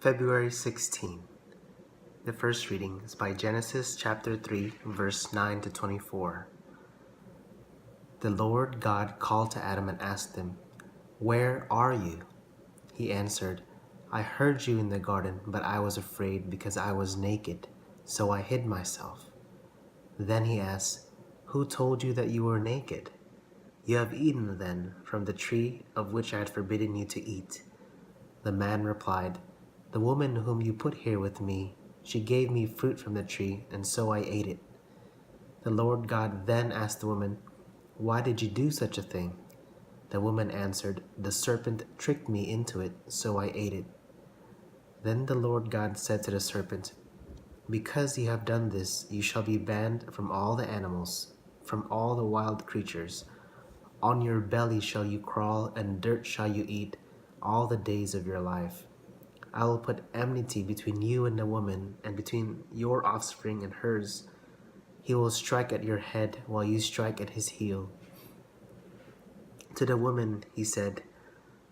February 16. The first reading is by Genesis chapter 3, verse 9 to 24. The Lord God called to Adam and asked him, "Where are you?" He answered, "I heard you in the garden, but I was afraid because I was naked, so I hid myself." Then he asked, "Who told you that you were naked? You have eaten then from the tree of which I had forbidden you to eat." The man replied, "The woman whom you put here with me, she gave me fruit from the tree, and so I ate it." The Lord God then asked the woman, "Why did you do such a thing?" The woman answered, "The serpent tricked me into it, so I ate it." Then the Lord God said to the serpent, "Because you have done this, you shall be banned from all the animals, from all the wild creatures. On your belly shall you crawl, and dirt shall you eat all the days of your life. I will put enmity between you and the woman, and between your offspring and hers. He will strike at your head, while you strike at his heel." To the woman he said,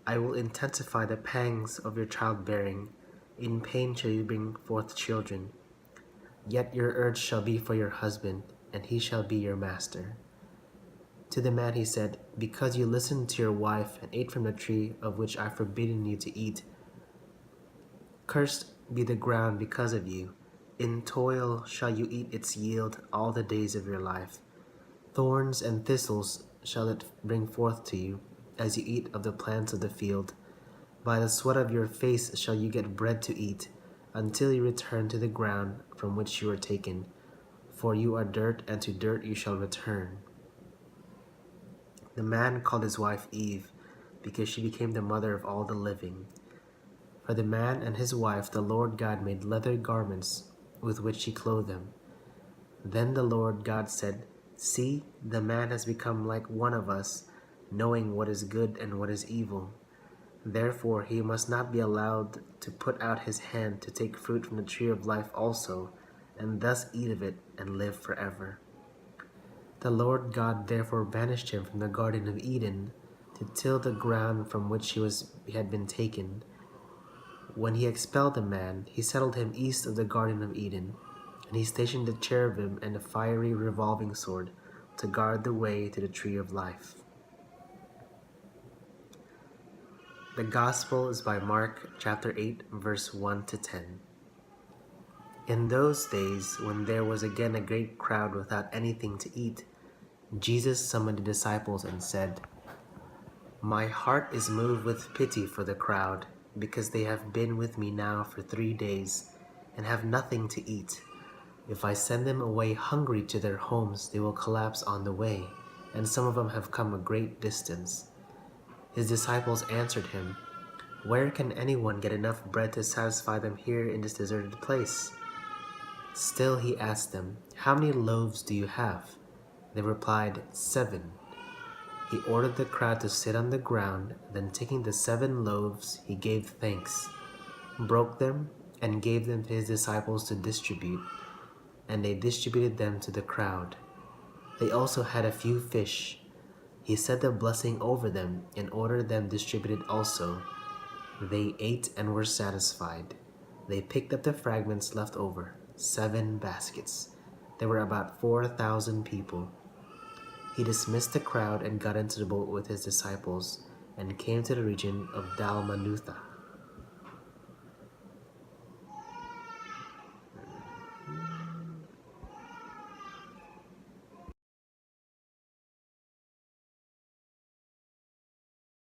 "I will intensify the pangs of your childbearing. In pain shall you bring forth children. Yet your urge shall be for your husband, and he shall be your master." To the man he said, "Because you listened to your wife and ate from the tree of which I forbidden you to eat, cursed be the ground because of you. In toil shall you eat its yield all the days of your life. Thorns and thistles shall it bring forth to you, as you eat of the plants of the field. By the sweat of your face shall you get bread to eat, until you return to the ground from which you were taken. For you are dirt, and to dirt you shall return." The man called his wife Eve, because she became the mother of all the living. For the man and his wife the Lord God made leather garments with which he clothed them. Then the Lord God said, "See, the man has become like one of us, knowing what is good and what is evil. Therefore he must not be allowed to put out his hand to take fruit from the tree of life also, and thus eat of it and live forever." The Lord God therefore banished him from the Garden of Eden to till the ground from which he had been taken. When he expelled the man, he settled him east of the Garden of Eden, and he stationed the cherubim and a fiery revolving sword to guard the way to the tree of life. The Gospel is by Mark chapter 8, verse 1 to 10. In those days, when there was again a great crowd without anything to eat, Jesus summoned the disciples and said, "My heart is moved with pity for the crowd, because they have been with me now for 3 days and have nothing to eat. If I send them away hungry to their homes, they will collapse on the way, and some of them have come a great distance." His disciples answered him, "Where can anyone get enough bread to satisfy them here in this deserted place?" Still he asked them, "How many loaves do you have?" They replied, 7. He ordered the crowd to sit on the ground. Then taking the 7 loaves, he gave thanks, broke them, and gave them to his disciples to distribute, and they distributed them to the crowd. They also had a few fish. He said the blessing over them and ordered them distributed also. They ate and were satisfied. They picked up the fragments left over, 7 baskets. There were about 4,000 people. He dismissed the crowd and got into the boat with his disciples and came to the region of Dalmanutha.